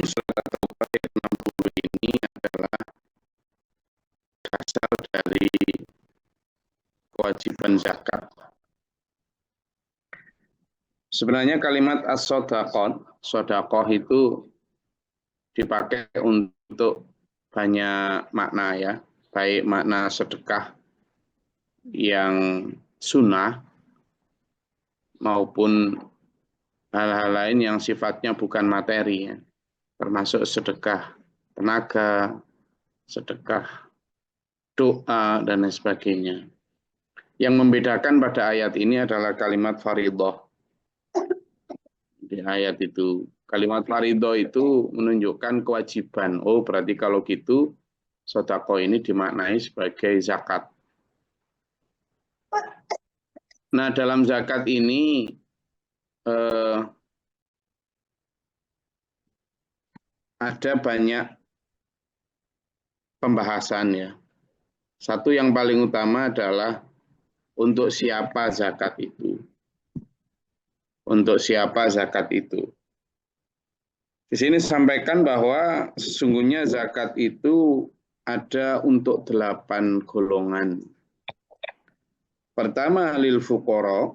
Surat At-Taubah 60 ini adalah dasar dari kewajiban zakat. Sebenarnya kalimat as-sodaqah, sodaqah itu dipakai untuk banyak makna ya, baik makna sedekah yang sunnah maupun hal-hal lain yang sifatnya bukan materi ya, termasuk sedekah tenaga, sedekah doa dan lain sebagainya. Yang membedakan pada ayat ini adalah kalimat faridah. Di ayat itu kalimat faridah itu menunjukkan kewajiban. Oh, berarti kalau gitu sedekah ini dimaknai sebagai zakat. Nah, dalam zakat ini ada banyak pembahasan ya. Satu yang paling utama adalah untuk siapa zakat itu. Untuk siapa zakat itu. Di sini sampaikan bahwa sesungguhnya zakat itu ada untuk 8 golongan. Pertama lil fuqara,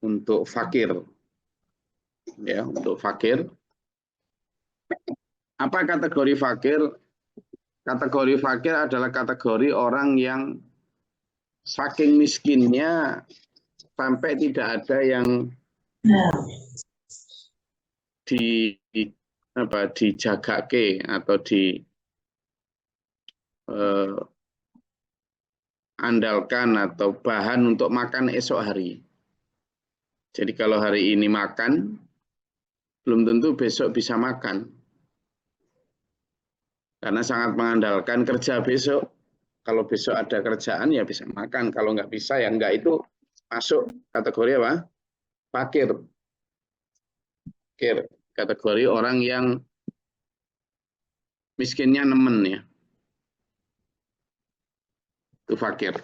untuk fakir. Ya, untuk fakir. Apa kategori fakir? Kategori fakir adalah kategori orang yang saking miskinnya sampai tidak ada yang dijagake atau andalkan atau bahan untuk makan esok hari. Jadi kalau hari ini makan, belum tentu besok bisa makan. Karena sangat mengandalkan kerja besok. Kalau besok ada kerjaan ya bisa makan. Kalau nggak bisa ya nggak, itu masuk kategori apa? Fakir. Fakir. Kategori orang yang miskinnya nemen ya. Itu fakir.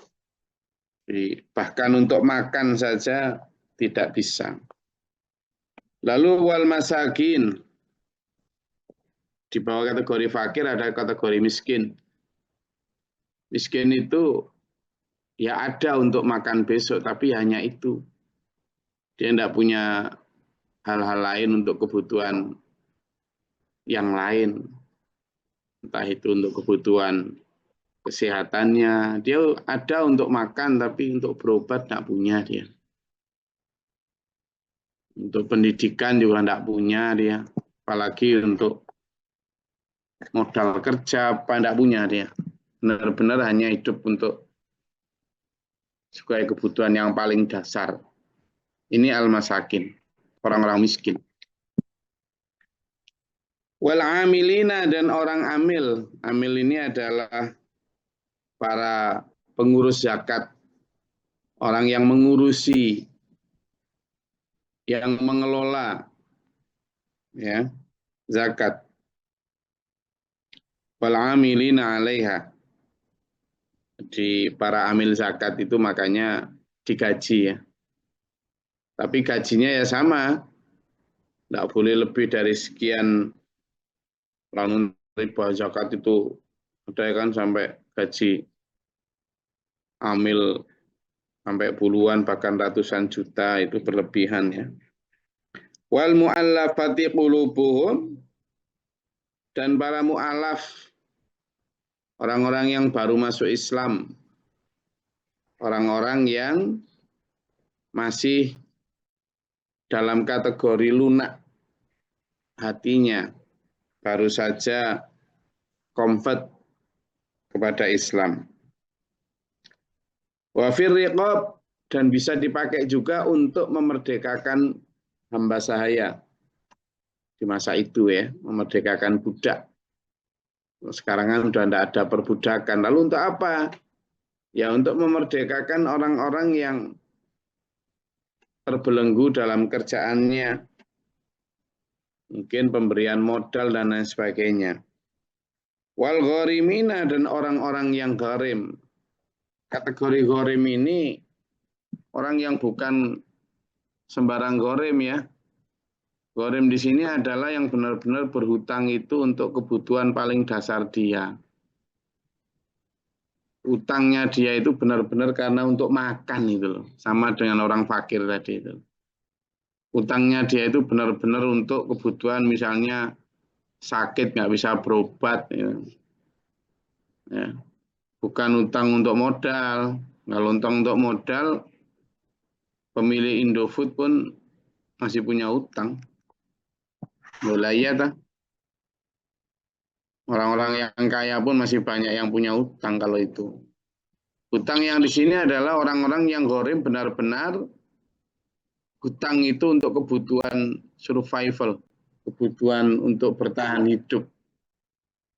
Jadi, bahkan untuk makan saja tidak bisa. Lalu wal masakin. Di bawah kategori fakir ada kategori miskin. Miskin itu ya ada untuk makan besok, tapi hanya itu. Dia tidak punya hal-hal lain untuk kebutuhan yang lain. Entah itu untuk kebutuhan kesehatannya. Dia ada untuk makan, tapi untuk berobat tidak punya dia. Untuk pendidikan juga tidak punya dia. Apalagi untuk modal kerja, apa tidak punya dia. Benar-benar hanya hidup untuk sebagai kebutuhan yang paling dasar. Ini al-masakin, orang-orang miskin. Wal amilina, dan orang amil. Amil ini adalah para pengurus zakat. Orang yang mengurusi, yang mengelola ya, zakat. Wal amilina 'alaiha. Di para amil zakat itu makanya digaji ya. Tapi gajinya ya sama. Tidak boleh lebih dari sekian. Lalu riba zakat itu ada kan sampai gaji amil sampai puluhan bahkan ratusan juta, itu berlebihan ya. Wal mu'allafati qulubuhum, dan para mu'alaf, orang-orang yang baru masuk Islam, orang-orang yang masih dalam kategori lunak hatinya, baru saja convert kepada Islam. Wa fir riqab, dan bisa dipakai juga untuk memerdekakan hamba sahaya di masa itu ya, memerdekakan budak. Sekarang kan sudah tidak ada perbudakan. Lalu untuk apa? Ya untuk memerdekakan orang-orang yang terbelenggu dalam kerjaannya. Mungkin pemberian modal dan lain sebagainya. Wal gharimina, dan orang-orang yang gharim. Kategori gharim ini orang yang bukan sembarang gharim ya. Gharim di sini adalah yang benar-benar berhutang itu untuk kebutuhan paling dasar dia. Utangnya dia itu benar-benar karena untuk makan itu loh. Sama dengan orang fakir tadi itu. Utangnya dia itu benar-benar untuk kebutuhan misalnya sakit nggak bisa berobat. Ya. Bukan utang untuk modal. Kalau utang untuk modal, pemilik Indofood pun masih punya utang. Mulai ya, orang-orang yang kaya pun masih banyak yang punya utang kalau itu. Hutang yang di sini adalah orang-orang yang gharim benar-benar hutang itu untuk kebutuhan survival, kebutuhan untuk bertahan hidup,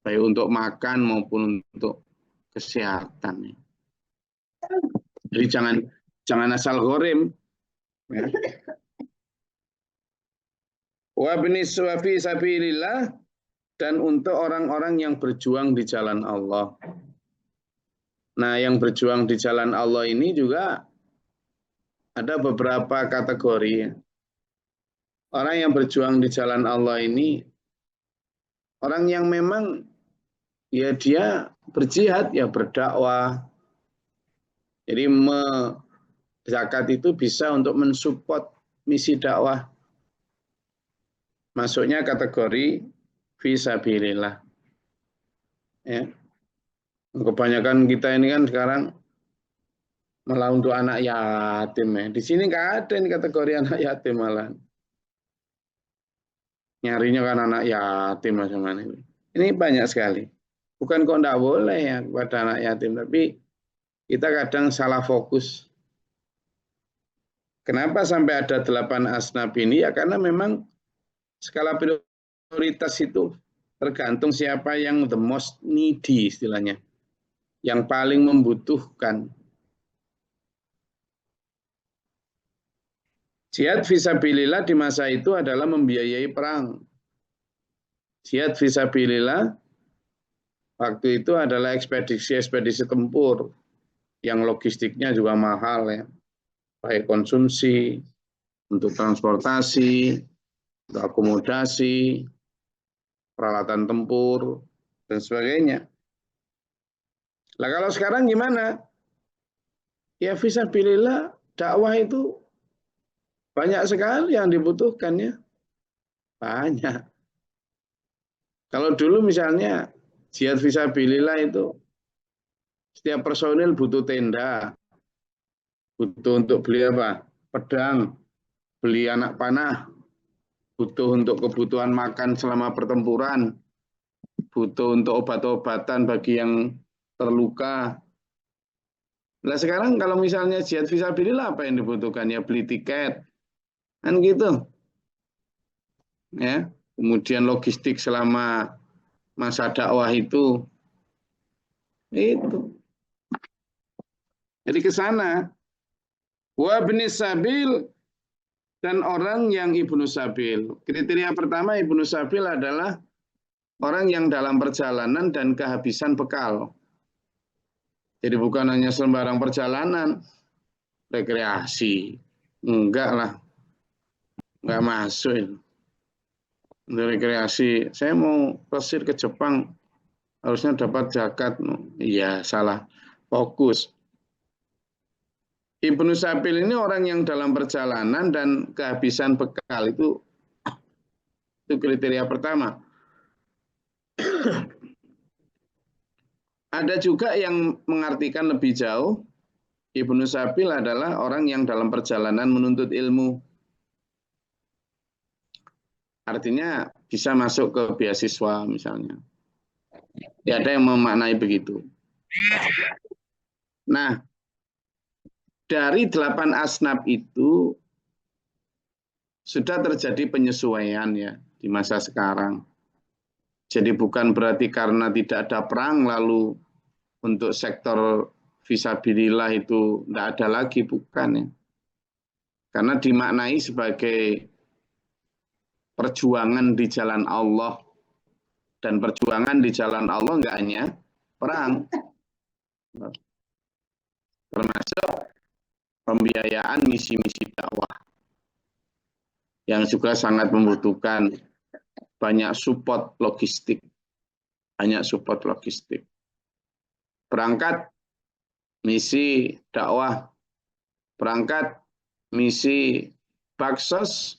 baik untuk makan maupun untuk kesehatan. Jadi jangan asal gharim. Ya. Wa fi sabilillah, dan untuk orang-orang yang berjuang di jalan Allah. Nah, yang berjuang di jalan Allah ini juga ada beberapa kategori. Orang yang berjuang di jalan Allah ini, orang yang memang ya dia berjihad, ya berdakwah. Jadi zakat itu bisa untuk mensupport misi dakwah. Masuknya kategori fisabilillah. Ya. Kebanyakan kita ini kan sekarang malah untuk anak yatim ya. Di sini nggak ada ini kategori anak yatim malah. Nyarinya kan anak yatim macam mana ini. Ini banyak sekali. Bukan kok nggak boleh ya kepada anak yatim, tapi kita kadang salah fokus. Kenapa sampai ada 8 asnaf ini? Ya karena memang skala prioritas itu tergantung siapa yang the most needy istilahnya. Yang paling membutuhkan. Jihad fisabilillah di masa itu adalah membiayai perang. Jihad fisabilillah waktu itu adalah ekspedisi-ekspedisi tempur yang logistiknya juga mahal ya. Baik konsumsi, untuk transportasi, untuk akomodasi, peralatan tempur, dan sebagainya. Nah kalau sekarang gimana? Ya fisabilillah dakwah itu banyak sekali yang dibutuhkan ya. Banyak. Kalau dulu misalnya jihad fisabilillah itu setiap personil butuh tenda, butuh untuk beli apa? Pedang, beli anak panah, butuh untuk kebutuhan makan selama pertempuran, butuh untuk obat-obatan bagi yang terluka. Nah sekarang kalau misalnya jihad fisabilillah apa yang dibutuhkan? Ya beli tiket, kan gitu. Ya, kemudian logistik selama masa dakwah itu. Jadi ke sana. Wa ibnis sabil, dan orang yang ibnu sabil. Kriteria pertama ibnu sabil adalah orang yang dalam perjalanan dan kehabisan bekal. Jadi bukan hanya sembarang perjalanan, rekreasi. Enggak lah, enggak masuk. Untuk rekreasi, saya mau pesir ke Jepang, harusnya dapat zakat. Iya, salah fokus. Ibnu Sabil ini orang yang dalam perjalanan dan kehabisan bekal itu kriteria pertama. Ada juga yang mengartikan lebih jauh, Ibnu Sabil adalah orang yang dalam perjalanan menuntut ilmu. Artinya bisa masuk ke beasiswa misalnya. Ya, ada yang memaknai begitu. Nah, dari 8 asnaf itu sudah terjadi penyesuaian ya di masa sekarang. Jadi bukan berarti karena tidak ada perang lalu untuk sektor fisabilillah itu tidak ada lagi, bukan ya. Karena dimaknai sebagai perjuangan di jalan Allah, dan perjuangan di jalan Allah nggak hanya perang, termasuk pembiayaan misi-misi dakwah. yang juga sangat membutuhkan banyak support logistik. Berangkat misi dakwah, berangkat misi baksos,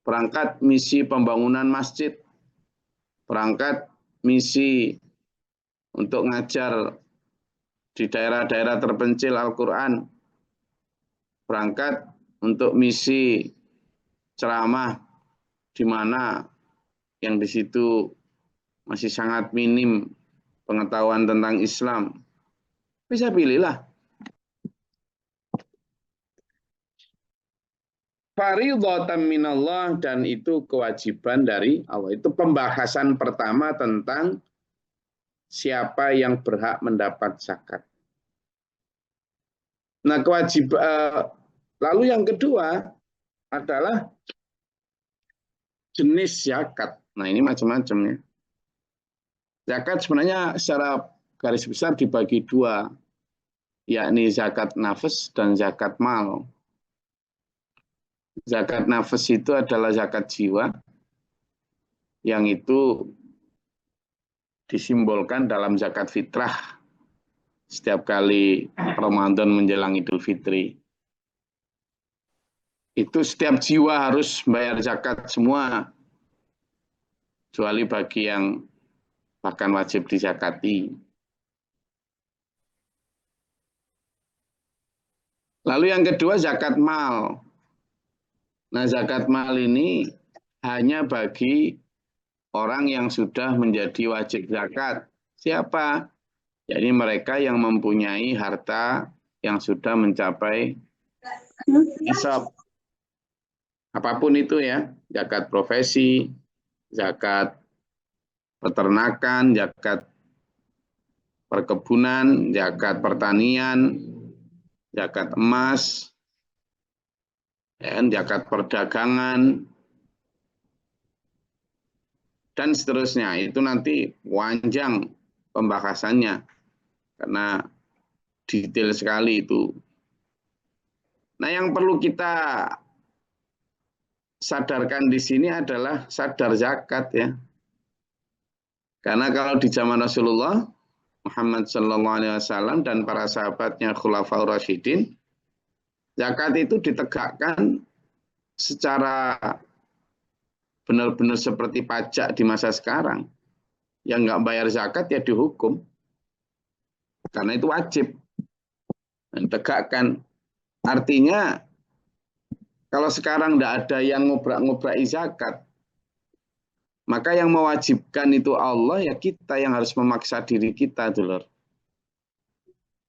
berangkat misi pembangunan masjid, berangkat misi untuk ngajar di daerah-daerah terpencil Al-Quran, berangkat untuk misi ceramah di mana yang di situ masih sangat minim pengetahuan tentang Islam. Bisa pilihlah. Faridhatan minallah, dan itu kewajiban dari Allah. Itu pembahasan pertama tentang siapa yang berhak mendapat zakat. Nah, lalu yang kedua adalah jenis zakat. Nah, ini macam-macam ya. Zakat sebenarnya secara garis besar dibagi dua, yakni zakat nafas dan zakat mal. Zakat nafas itu adalah zakat jiwa, yang itu disimbolkan dalam zakat fitrah setiap kali Ramadan menjelang Idul Fitri. Itu setiap jiwa harus bayar zakat semua, kecuali bagi yang bahkan wajib dizakati. Lalu yang kedua zakat mal. Nah, zakat mal ini hanya bagi orang yang sudah menjadi wajib zakat. Siapa? Jadi mereka yang mempunyai harta yang sudah mencapai nisab. Apapun itu ya, zakat profesi, zakat peternakan, zakat perkebunan, zakat pertanian, zakat emas, zakat perdagangan, dan seterusnya. Itu nanti panjang pembahasannya, karena detail sekali itu. Nah, yang perlu kita sadarkan di sini adalah sadar zakat ya. Karena kalau di zaman Rasulullah Muhammad SAW dan para sahabatnya Khulafaur Rasyidin, zakat itu ditegakkan secara benar-benar seperti pajak di masa sekarang. Yang nggak bayar zakat ya dihukum. Karena itu wajib. Dan tegakkan. Artinya kalau sekarang nggak ada yang ngobrak-ngobrak zakat, maka yang mewajibkan itu Allah, ya kita yang harus memaksa diri kita, dulur.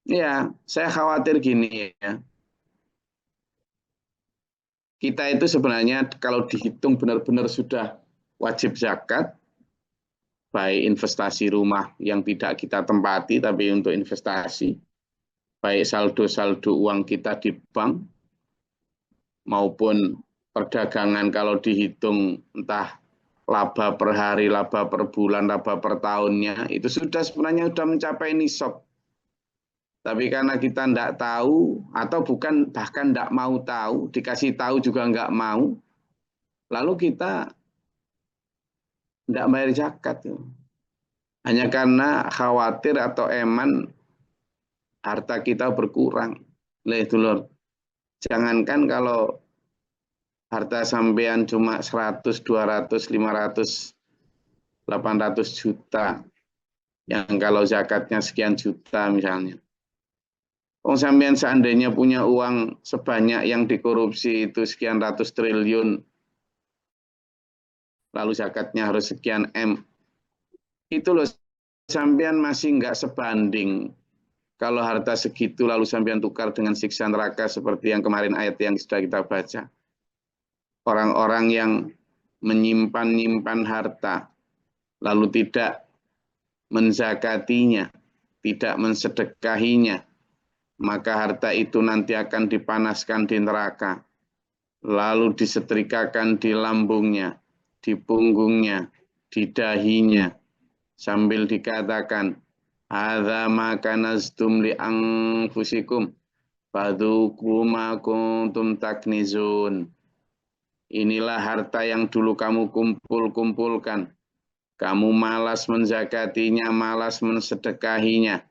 Ya, saya khawatir gini ya. Kita itu sebenarnya kalau dihitung benar-benar sudah wajib zakat, baik investasi rumah yang tidak kita tempati tapi untuk investasi, baik saldo-saldo uang kita di bank, maupun perdagangan kalau dihitung entah laba per hari, laba per bulan, laba per tahunnya, itu sudah sebenarnya sudah mencapai nisab. Tapi karena kita tidak tahu, atau bukan bahkan tidak mau tahu, dikasih tahu juga nggak mau, lalu kita tidak bayar zakat. Hanya karena khawatir atau eman harta kita berkurang. Dulur, jangankan kalau harta sampean cuma 100, 200, 500, 800 juta. Yang kalau zakatnya sekian juta misalnya. Kalau sampean seandainya punya uang sebanyak yang dikorupsi itu sekian ratus triliun, lalu zakatnya harus sekian M. Itu loh, sampean masih nggak sebanding. Kalau harta segitu lalu sampean tukar dengan siksa neraka seperti yang kemarin ayat yang sudah kita baca. Orang-orang yang menyimpan-nyimpan harta, lalu tidak menzakatinya, tidak mensedekahinya, maka harta itu nanti akan dipanaskan di neraka, lalu disetrikakan di lambungnya, di punggungnya, di dahinya, sambil dikatakan, hadza ma kanaztum li anfusikum fadzuqu ma kuntum taknizun. Inilah harta yang dulu kamu kumpulkan. Kamu malas menzakatinya, malas mensedekahinya.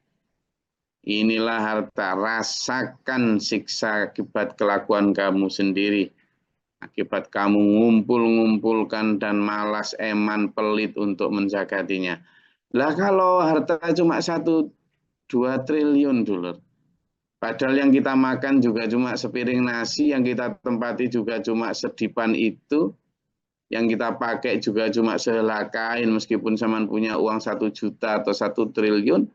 Inilah harta, rasakan siksa akibat kelakuan kamu sendiri. Akibat kamu ngumpulkan dan malas, eman, pelit untuk menzakatinya. Lah kalau harta cuma 1-2 triliun dulu. Padahal yang kita makan juga cuma sepiring nasi, yang kita tempati juga cuma sedipan itu, yang kita pakai juga cuma sehelai kain, meskipun zaman punya uang 1 juta atau 1 triliun,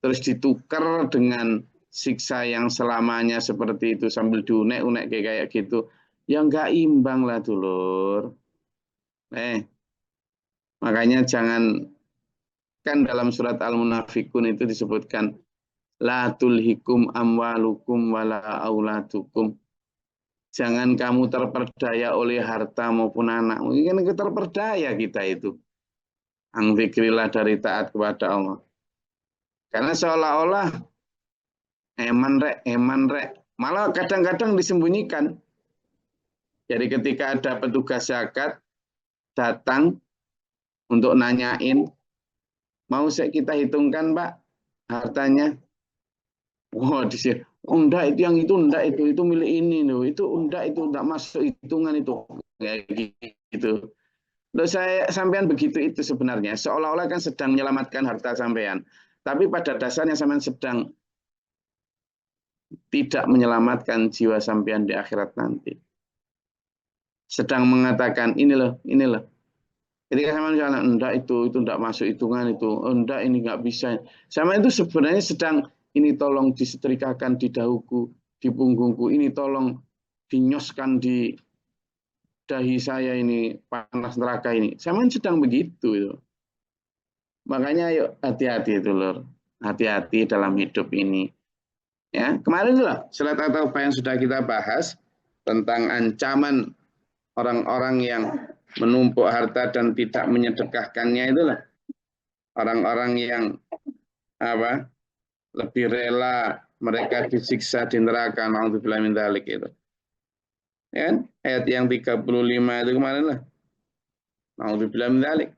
terus ditukar dengan siksa yang selamanya seperti itu sambil diunek-unek kayak gitu, ya nggak imbang lah dulur. Makanya jangan, kan dalam surat Al-Munafikun itu disebutkan la tulhikum amwalukum wala auladukum. Jangan kamu terperdaya oleh harta maupun anak. Mungkin kita terperdaya kita itu. Angzikrillah dari taat kepada Allah. Karena seolah-olah eman rek. Malah kadang-kadang disembunyikan. Jadi ketika ada petugas zakat datang untuk nanyain, mau kita hitungkan Pak hartanya? Wah, di sini. Oh, enggak, itu yang enggak, itu milik ini loh. Itu enggak masuk hitungan itu. Kayak gitu. Loh, saya sampean begitu itu sebenarnya. Seolah-olah kan sedang menyelamatkan harta sampean. Tapi pada dasarnya sampean sedang tidak menyelamatkan jiwa sampean di akhirat nanti. Sedang mengatakan ini loh. Ketika sampean bilang enggak itu enggak masuk hitungan itu. Oh, enggak, ini enggak bisa. Sama itu sebenarnya sedang ini tolong disetrikakan di dahuku, di punggungku, ini tolong dinyoskan di dahi saya ini, panas neraka ini. Sama sedang begitu itu. Makanya yuk hati-hati itu lor. Hati-hati dalam hidup ini. Ya, kemarin loh surat At-Taubah yang sudah kita bahas tentang ancaman orang-orang yang menumpuk harta dan tidak menyedekahkannya, itulah orang-orang yang apa? Lebih rela mereka disiksa di neraka, naudzubillah min dzalik itu. Ya kan? Ayat yang 35 itu kemarin lah. Naudzubillah min dzalik.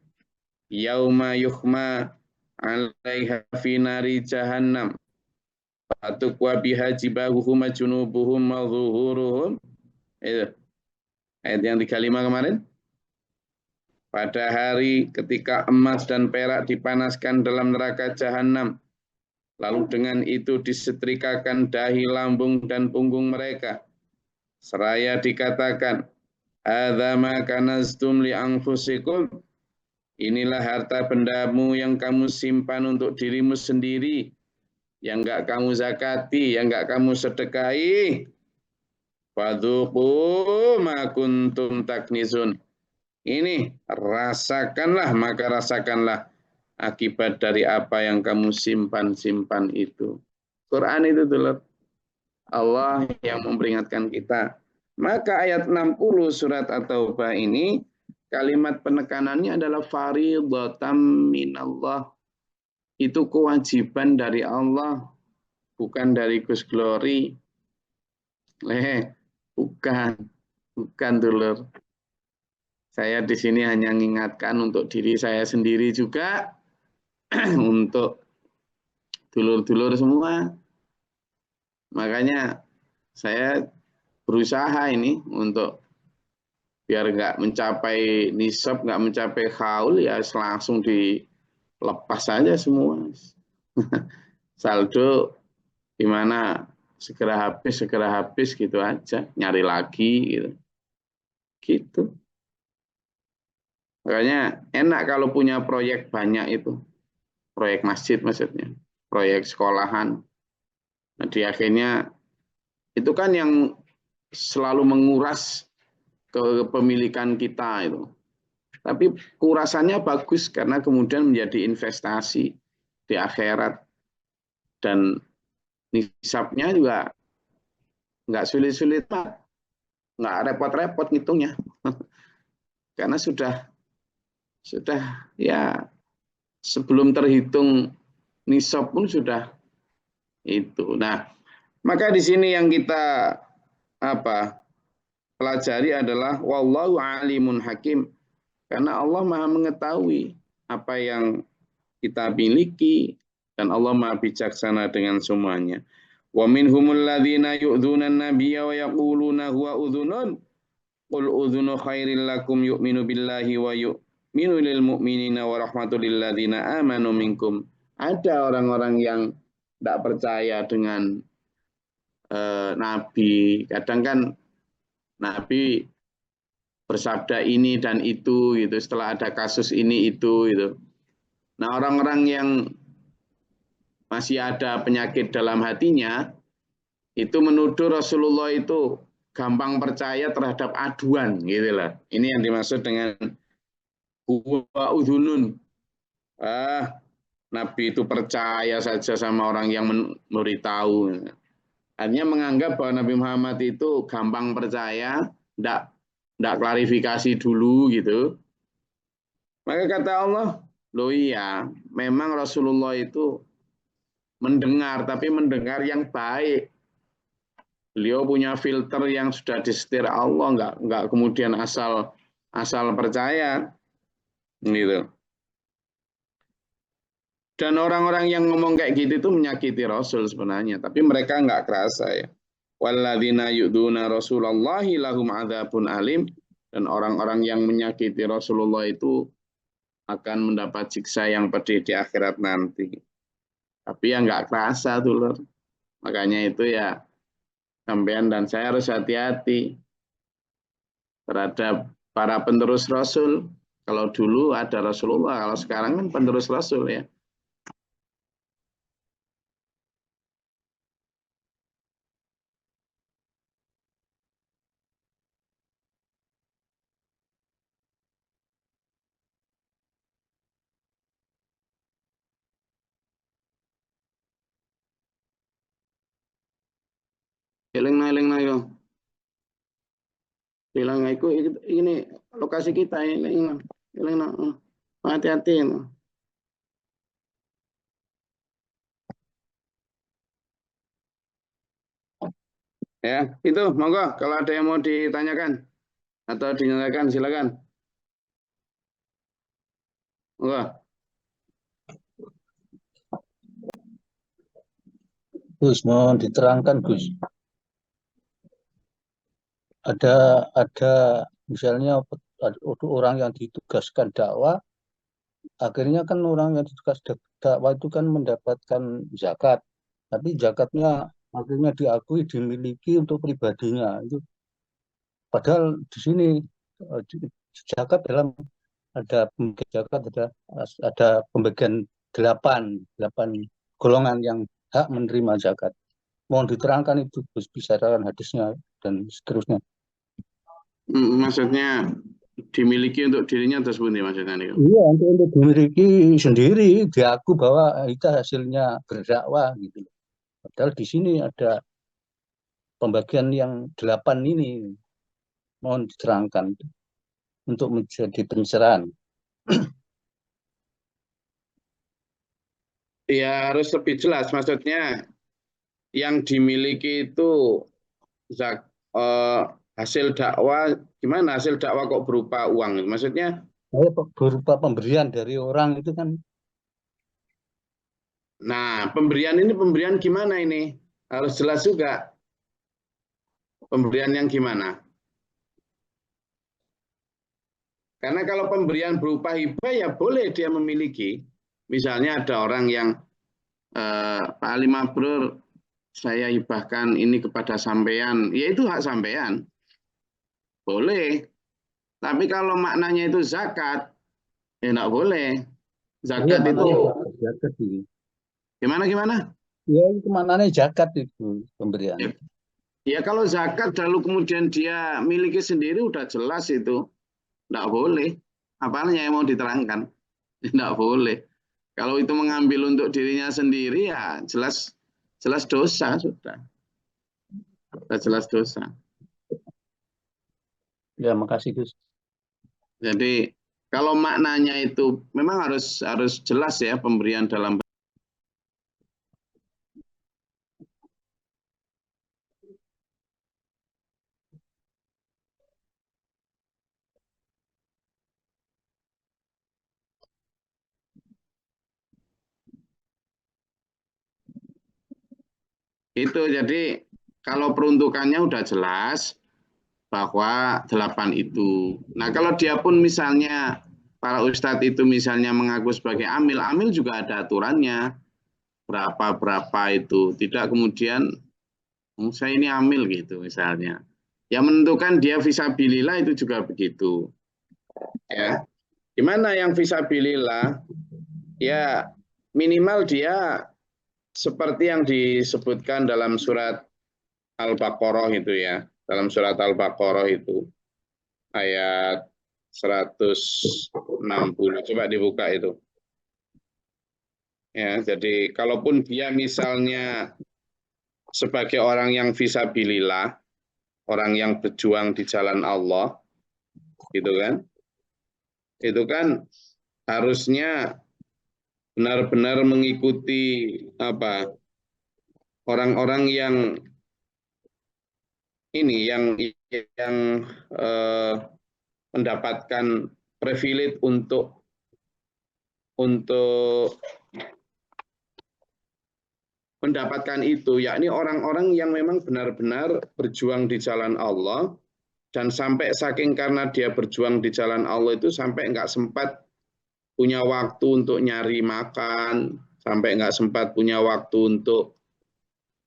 Yauma yuhma 'alaiha fi nari jahannam. Fatukwa biha jibahuhum junubuhum wa zuhuruhum. Itu. Ayat yang 35 kemarin. Pada hari ketika emas dan perak dipanaskan dalam neraka jahanam, lalu dengan itu disetrikakan dahi, lambung, dan punggung mereka. Seraya dikatakan, hadza ma kanaztum li anfusikum. Inilah harta bendamu yang kamu simpan untuk dirimu sendiri, yang enggak kamu zakati, yang enggak kamu sedekahi. Fadzuqu ma kuntum taknizun. Ini rasakanlah, maka rasakanlah akibat dari apa yang kamu simpan-simpan itu. Quran itu dulu Allah yang memperingatkan kita. Maka ayat 60 surat At-Taubah ini kalimat penekanannya adalah fardhatam minallah. Itu kewajiban dari Allah, bukan dari Gus Glory. Bukan dulur. Saya di sini hanya mengingatkan untuk diri saya sendiri juga, untuk dulur-dulur semua. Makanya saya berusaha ini untuk biar nggak mencapai nisab, nggak mencapai haul, ya langsung dilepas saja semua. Saldo gimana segera habis gitu aja, nyari lagi gitu. Gitu. Makanya enak kalau punya proyek banyak itu. Proyek masjid maksudnya, proyek sekolahan. Nah, di akhirnya itu kan yang selalu menguras kepemilikan kita itu. Tapi kurasannya bagus karena kemudian menjadi investasi di akhirat. Dan nisabnya juga nggak sulit-sulit, nggak repot-repot ngitungnya. Karena sudah ya sebelum terhitung nisab pun sudah itu. Nah, maka di sini yang kita pelajari adalah wallahu alimun hakim. Karena Allah Maha mengetahui apa yang kita miliki dan Allah Maha bijaksana dengan semuanya. Wa minhumul ladzina yu'dzuna an-nabiyya wa yaquluna huwa udhunun qul udhunu khairil lakum yu'minu billahi wa yu'minu lil mu'minina wa rahmatul lil ladzina amanu minkum. Ada orang-orang yang tidak percaya dengan Nabi. Kadang kan Nabi bersabda ini dan itu gitu setelah ada kasus ini itu gitu. Nah, orang-orang yang masih ada penyakit dalam hatinya itu menuduh Rasulullah itu gampang percaya terhadap aduan gitu lah. Ini yang dimaksud dengan huwa udhunun. Nabi itu percaya saja sama orang yang memberitahu. Artinya menganggap bahwa Nabi Muhammad itu gampang percaya, tidak klarifikasi dulu gitu. Maka kata Allah, loh iya, memang Rasulullah itu mendengar, tapi mendengar yang baik. Beliau punya filter yang sudah disetir Allah, enggak kemudian asal percaya, gitu. Dan orang-orang yang ngomong kayak gitu itu menyakiti Rasul sebenarnya, tapi mereka enggak kerasa ya. Walladzina yu'duna Rasulullahi lahum adzabun alim, dan orang-orang yang menyakiti Rasulullah itu akan mendapat siksa yang pedih di akhirat nanti. Tapi ya nggak kerasa tuh lor. Makanya itu ya sampean dan saya harus hati-hati terhadap para penerus Rasul. Kalau dulu ada Rasulullah, kalau sekarang kan penerus Rasul ya. Eling-eling yo. Bilang ini lokasi kita ini. Eling hati-hati. Ya, itu monggo kalau ada yang mau ditanyakan atau dinyatakan silakan. Monggo. Gus, mohon diterangkan Gus. Ada misalnya orang yang ditugaskan dakwah, akhirnya kan orang yang ditugas dakwah itu kan mendapatkan zakat, tapi zakatnya akhirnya diakui dimiliki untuk pribadinya. Itu padahal di sini zakat dalam ada pembagian zakat ada pembagian delapan golongan yang hak menerima zakat. Mohon diterangkan itu Gus, bisaran hadisnya dan seterusnya. Maksudnya dimiliki untuk dirinya atau sebenarnya maksudnya nih? Iya, untuk dimiliki sendiri, diaku bahwa itu hasilnya berdakwah gitu. Padahal di sini ada pembagian yang 8 ini, mohon diterangkan untuk menjadi pencerahan. Ya harus lebih jelas, maksudnya yang dimiliki itu hasil dakwah, gimana hasil dakwah kok berupa uang? Maksudnya? Berupa pemberian dari orang itu kan. Nah, pemberian ini pemberian gimana ini? Harus jelas juga. Pemberian yang gimana? Karena kalau pemberian berupa hibah ya boleh dia memiliki. Misalnya ada orang yang Pak Ali Mabrur, saya hibahkan ini kepada sampean, ya itu hak sampean. Boleh. Tapi kalau maknanya itu zakat, ya enggak boleh. Zakat Ya, itu zakat itu. Gimana? Ya, itu maknanya zakat itu pemberian. Ya kalau zakat lalu kemudian dia miliki sendiri udah jelas itu. Enggak boleh. Apalagi yang mau diterangkan? Enggak boleh. Kalau itu mengambil untuk dirinya sendiri ya jelas dosa sudah. Sudah jelas dosa. Ya, makasih Gus. Jadi kalau maknanya itu memang harus jelas ya pemberian dalam Itu jadi kalau peruntukannya udah jelas bahwa 8 itu. Nah, kalau dia pun misalnya para ustadz itu misalnya mengaku sebagai amil, amil juga ada aturannya berapa itu. Tidak kemudian saya ini amil gitu misalnya. Yang menentukan dia visabilillah itu juga begitu. Ya. Gimana yang visabilillah? Ya minimal dia seperti yang disebutkan dalam surat Al-Baqarah itu ya. Dalam surat Al-Baqarah itu ayat 160. Coba dibuka itu. Ya, jadi kalaupun dia misalnya sebagai orang yang visabilillah, orang yang berjuang di jalan Allah, gitu kan? Itu kan harusnya benar-benar mengikuti apa orang-orang yang ini yang eh, mendapatkan privilege untuk mendapatkan itu, yakni orang-orang yang memang benar-benar berjuang di jalan Allah dan sampai saking karena dia berjuang di jalan Allah itu sampai nggak sempat punya waktu untuk nyari makan, sampai nggak sempat punya waktu untuk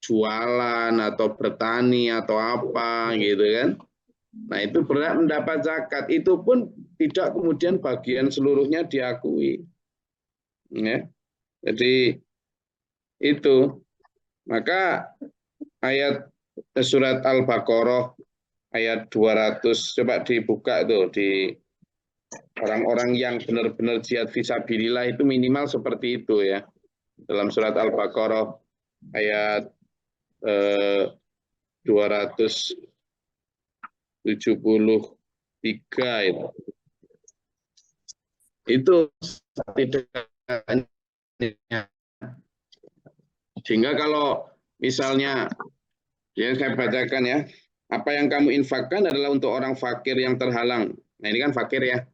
jualan atau bertani atau apa gitu kan. Nah itu berhak mendapat zakat. Itu pun tidak kemudian bagian seluruhnya diakui. Ya. Jadi itu. Maka ayat surat Al-Baqarah ayat 200 coba dibuka tuh di orang-orang yang benar-benar jihad fisabilillah itu minimal seperti itu ya. Dalam surat Al-Baqarah ayat 273 itu. Itu setidaknya. Sehingga kalau misalnya yang saya bacakan ya, apa yang kamu infakkan adalah untuk orang fakir yang terhalang. Nah ini kan fakir ya,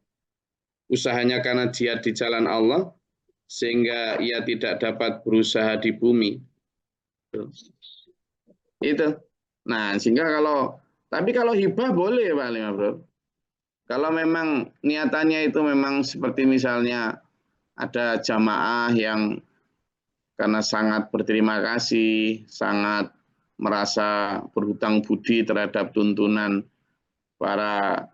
usahanya karena jihad di jalan Allah, sehingga ia tidak dapat berusaha di bumi. Itu. Nah, sehingga tapi kalau hibah boleh Pak Lima Bro. Kalau memang niatannya itu memang seperti misalnya ada jamaah yang karena sangat berterima kasih, sangat merasa berhutang budi terhadap tuntunan para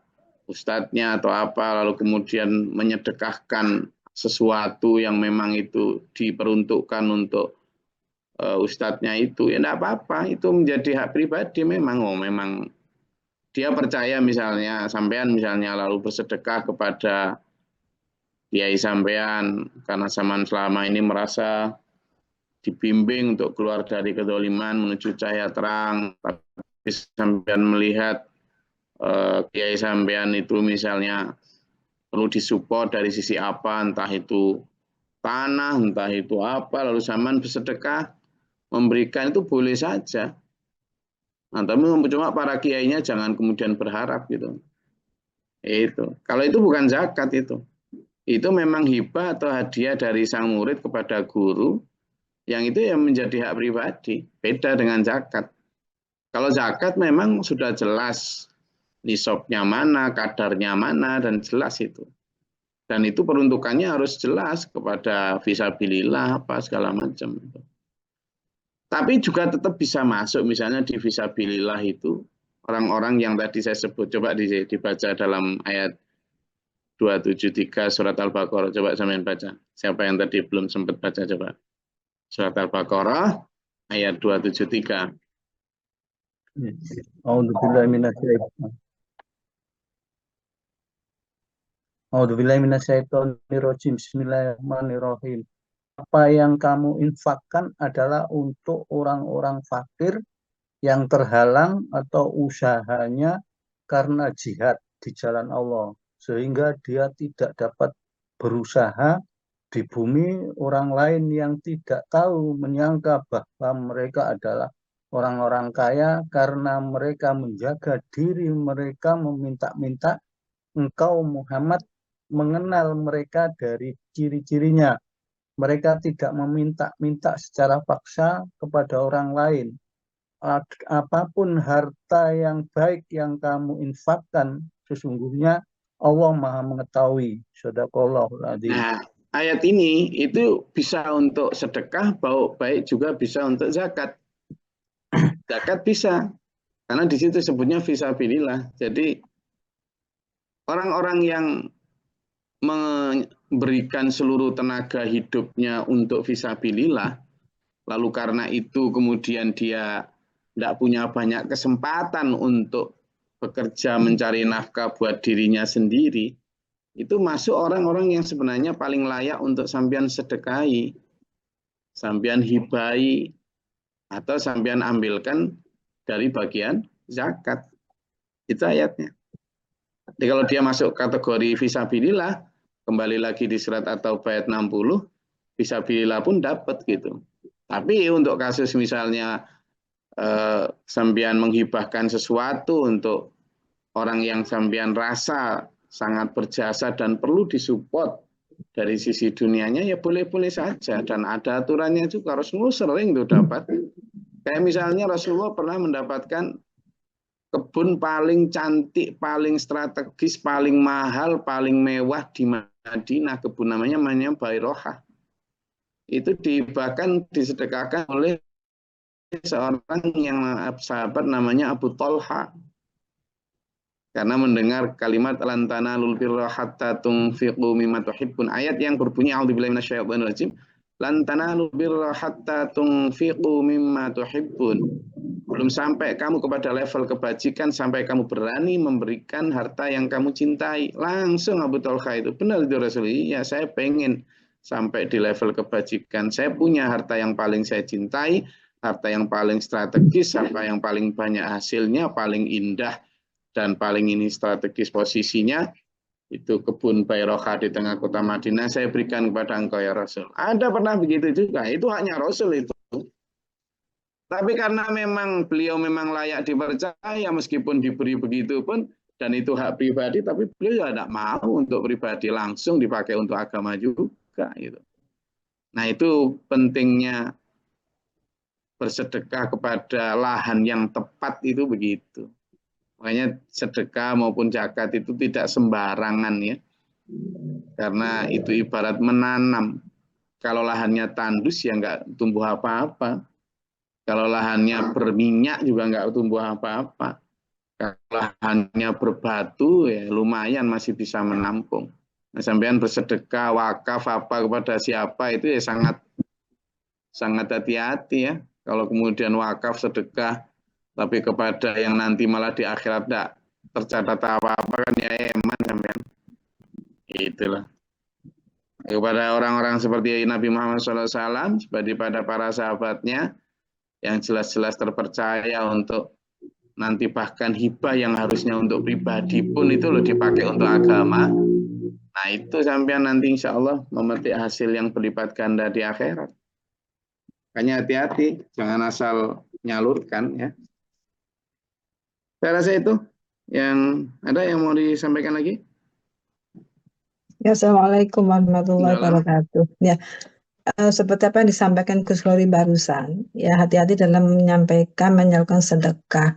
ustadznya atau apa, lalu kemudian menyedekahkan sesuatu yang memang itu diperuntukkan untuk ustadznya itu, ya enggak apa-apa, itu menjadi hak pribadi memang. Memang dia percaya misalnya, sampean misalnya lalu bersedekah kepada kiai sampean karena zaman selama ini merasa dibimbing untuk keluar dari kedoliman menuju cahaya terang, tapi sampean melihat kiai sampean itu misalnya perlu disupport dari sisi apa, entah itu tanah, entah itu apa, lalu zaman bersedekah memberikan itu boleh saja. Nah, tapi cuma para kiainya jangan kemudian berharap gitu. Itu. Kalau itu bukan zakat itu. Itu memang hibah atau hadiah dari sang murid kepada guru yang itu yang menjadi hak pribadi. Beda dengan zakat. Kalau zakat memang sudah jelas nisabnya mana, kadarnya mana, dan jelas itu. Dan itu peruntukannya harus jelas kepada visabilillah apa segala macam. Tapi juga tetap bisa masuk misalnya di visabilillah itu orang-orang yang tadi saya sebut. Coba dibaca dalam ayat 273 surat Al-Baqarah. Coba sampean baca. Siapa yang tadi belum sempat baca coba. Surat Al-Baqarah ayat 273. A'udzubillahi minasyaitonir A'udzubillahi Bismillahirrahmanirrahim. Apa yang kamu infakkan adalah untuk orang-orang fakir yang terhalang atau usahanya karena jihad di jalan Allah, sehingga dia tidak dapat berusaha di bumi. Orang lain yang tidak tahu menyangka bahwa mereka adalah orang-orang kaya karena mereka menjaga diri mereka meminta-minta. Engkau Muhammad mengenal mereka dari ciri-cirinya. Mereka tidak meminta-minta secara paksa kepada orang lain. apapun harta yang baik yang kamu infakkan, sesungguhnya Allah Maha mengetahui. Shadaqallahul adzim. Nah, ayat ini itu bisa untuk sedekah, baik juga bisa untuk zakat. Zakat bisa, karena di situ sebutnya fisabilillah. Jadi orang-orang yang memberikan seluruh tenaga hidupnya untuk fisabilillah, lalu karena itu kemudian dia tidak punya banyak kesempatan untuk bekerja mencari nafkah buat dirinya sendiri, itu masuk orang-orang yang sebenarnya paling layak untuk sampean sedekahi, sampean hibai, atau sampean ambilkan dari bagian zakat. Itu ayatnya. Jadi kalau dia masuk kategori fisabilillah, kembali lagi di surat At-Taubah ayat 60, fisabilillah pun dapat gitu. Tapi untuk kasus misalnya sampean menghibahkan sesuatu untuk orang yang sampean rasa sangat berjasa dan perlu disupport dari sisi dunianya, ya boleh-boleh saja. Dan ada aturannya juga, Rasulullah sering tuh dapat. Kayak misalnya Rasulullah pernah mendapatkan kebun paling cantik, paling strategis, paling mahal, paling mewah di Madinah. Kebun namanya Bairoha. Itu bahkan disedekahkan oleh seorang yang sahabat namanya Abu Talha. Karena mendengar kalimat lan tanalul birra hatta tunfiqu mimma tuhibbun, ayat yang berbunyi a'udzubillahi minasyaitonir rajim, lan tanalul birra hatta tunfiqu mimma tuhibbun. Belum sampai kamu kepada level kebajikan sampai kamu berani memberikan harta yang kamu cintai. Langsung Abu Talha itu, benar itu Rasulullah, ya saya pengen sampai di level kebajikan. Saya punya harta yang paling saya cintai, harta yang paling strategis, harta yang paling banyak hasilnya, paling indah, dan paling ini strategis posisinya, itu kebun Bairoha di tengah kota Madinah, saya berikan kepada engkau ya Rasul. Ada pernah begitu juga, itu haknya Rasul itu. Tapi karena memang beliau memang layak dipercaya, meskipun diberi begitu pun, dan itu hak pribadi, tapi beliau tidak mau untuk pribadi, langsung dipakai untuk agama juga. Gitu. Nah itu pentingnya bersedekah kepada lahan yang tepat itu begitu. Makanya sedekah maupun zakat itu tidak sembarangan ya. Karena itu ibarat menanam. Kalau lahannya tandus ya nggak tumbuh apa-apa. Kalau lahannya berminyak juga nggak tumbuh apa-apa. Kalau lahannya berbatu ya lumayan masih bisa menampung. Nah, sampean bersedekah, wakaf apa kepada siapa itu ya sangat hati-hati ya. Kalau kemudian wakaf sedekah tapi kepada yang nanti malah di akhirat tidak tercatat apa-apa kan ya eman sampean. Itulah. Kepada orang-orang seperti Nabi Muhammad SAW, seperti pada para sahabatnya yang jelas-jelas terpercaya untuk nanti bahkan hibah yang harusnya untuk pribadi pun itu loh dipakai untuk agama. Nah itu sampean nanti insya Allah memetik hasil yang berlipat ganda di akhirat. Makanya hati-hati, jangan asal nyalurkan ya. Saya rasa itu yang ada yang mau disampaikan lagi. Ya, Assalamualaikum warahmatullahi wabarakatuh. Ya, seperti apa yang disampaikan Gus Lori barusan, ya hati-hati dalam menyampaikan menyalurkan sedekah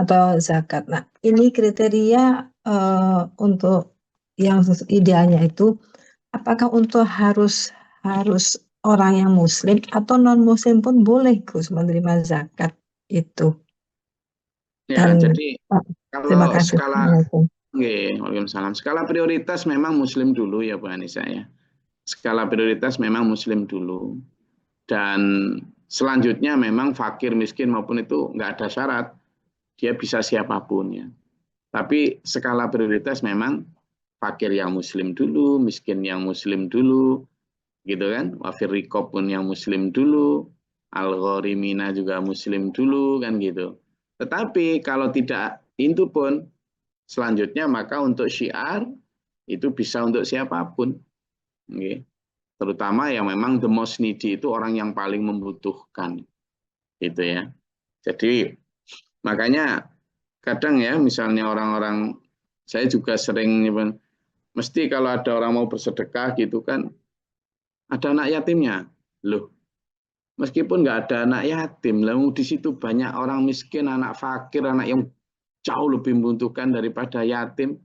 atau zakat. Nah, ini kriteria untuk yang idealnya itu, apakah untuk harus orang yang Muslim atau non Muslim pun boleh Gus menerima zakat itu? Ya, Dan jadi terima kalau kasih. Waalaikumsalam. Skala prioritas memang Muslim dulu ya Bu Anissa ya. Skala prioritas memang Muslim dulu. Dan selanjutnya memang fakir, miskin maupun itu nggak ada syarat. Dia bisa siapapun ya. Tapi skala prioritas memang fakir yang Muslim dulu, miskin yang Muslim dulu, gitu kan. Wafir rikob pun yang Muslim dulu, al-ghorimina juga Muslim dulu kan gitu. Tetapi kalau tidak itu pun selanjutnya maka untuk syiar itu bisa untuk siapapun. Okay. Terutama yang memang the most needy itu orang yang paling membutuhkan. Gitu ya. Jadi makanya kadang ya misalnya orang-orang, saya juga sering mesti kalau ada orang mau bersedekah gitu kan ada anak yatimnya. Loh, Meskipun nggak ada anak yatim, lalu di situ banyak orang miskin, anak fakir, anak yang jauh lebih membutuhkan daripada yatim.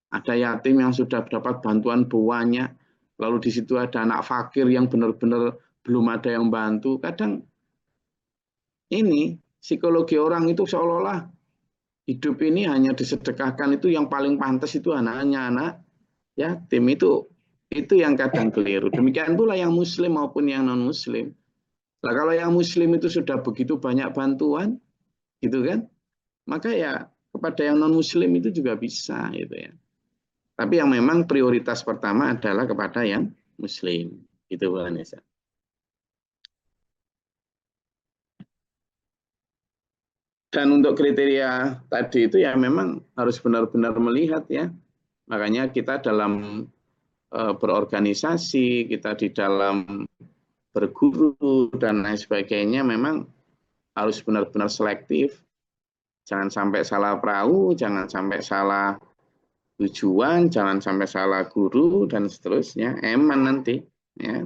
Ada yatim yang sudah dapat bantuan banyak, lalu di situ ada anak fakir yang benar-benar belum ada yang bantu. Kadang ini psikologi orang itu seolah-olah hidup ini hanya disedekahkan, itu yang paling pantas itu anak yatim. Itu yang kadang keliru. Demikian pula yang muslim maupun yang non muslim. Nah, kalau yang muslim itu sudah begitu banyak bantuan, gitu kan, maka ya kepada yang non muslim itu juga bisa, gitu ya. Tapi yang memang prioritas pertama adalah kepada yang muslim, gitu Bu Anissa. Dan untuk kriteria tadi itu ya memang harus benar-benar melihat ya. Makanya kita dalam berorganisasi, kita di dalam berguru dan lain sebagainya memang harus benar-benar selektif. Jangan sampai salah perahu, jangan sampai salah tujuan, jangan sampai salah guru dan seterusnya. Eman nanti ya.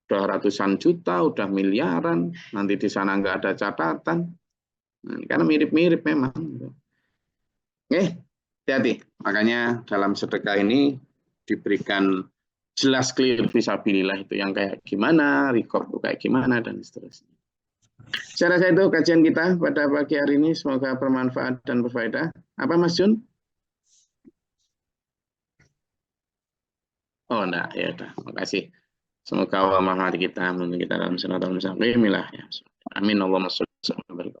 Udah ratusan juta, udah miliaran, nanti di sana nggak ada catatan. Nah, karena mirip-mirip memang. Oke, hati-hati. Makanya dalam sedekah ini diberikan jelas clear visabilillah itu yang kayak gimana, record itu kayak gimana, dan seterusnya. Saya rasa itu kajian kita pada pagi hari ini. Semoga bermanfaat dan berfaedah. Apa Mas Jun? Oh enggak, ya udah. Makasih. Semoga Allah merahmati kita, menuntun kita dalam siratal mustaqim. Ya. Amin. Allahumma sholli wa barik.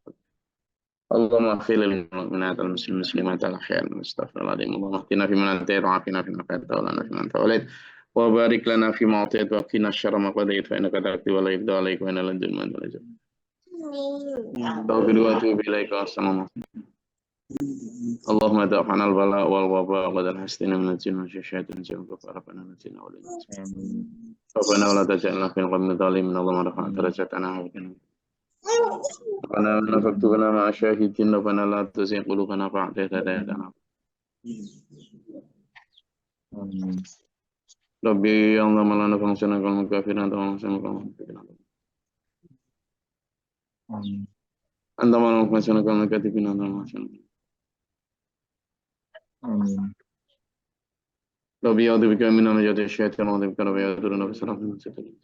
Allahumma ighfir lil mu'minati wal muslimati al ahya'i wal astaghfirullahaladzim. Allahumma ihdina fi man hadayta wa afina fi man afayta wa lana fi man tawallayt. Wa barik lana fi ma atayta wa qina syarra ma qadayta fa innaka taqdi wa la yuqda alayka wa innaka la tu'addu man tu'addu. Taufiq wa atubu ilaika. Assalamu alaikum. Allahumma da'fana al-bala wal waba wa qad hastina min al-jinn wa syaitan jinn wa farafana min al-jinn wa al-ins. Rabbana wa la taj'alna fil qawmi dhalimin. Allahumma rafa' darajatana wa qina Rabbana nafaktubana ma'a syahidin. Rabbana la tuzigh qulubana ba'da idh hadaytana. Rabbi ya Allah malana fansana kal kafirin wa fansana kal kafirin. Anta malana fansana kal kafirin wa fansana. Rabbi ya bika min najati syaitan wa bika rabbi ya duruna bisarafin satali.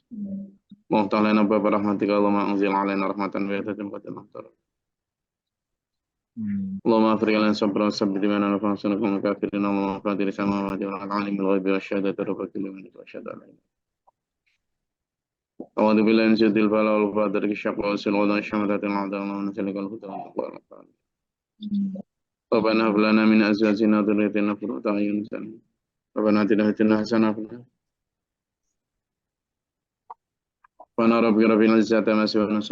Muhtal lana bab rahmatika Allahumma anzil alaina rahmatan wa yatatim qatil mahtar. Allahumma afrig lana sabran sabbit mana nafsana kal kafirin Allahumma qadir samawati wal ardi alimul ghaibi wasyahadati rabbika liman tasyhadu alaina. A'udzu billahi min syaitanir rajim wa dari syaqqa usul wa syamatatil a'da wa nasalikal huda wa taqwa. Rabbana hab lana min azwajina wa dhurriyyatina qurrata a'yun. Rabbana atina fid dunya hasanah wa qina rabbil izzati amma yasifun.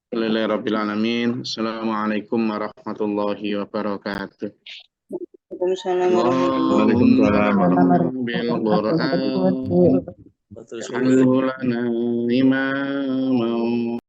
Alhamdulillahi rabbil alamin. Assalamualaikum warahmatullahi wabarakatuh. Waalaikumsalam warahmatullahi wabarakatuh.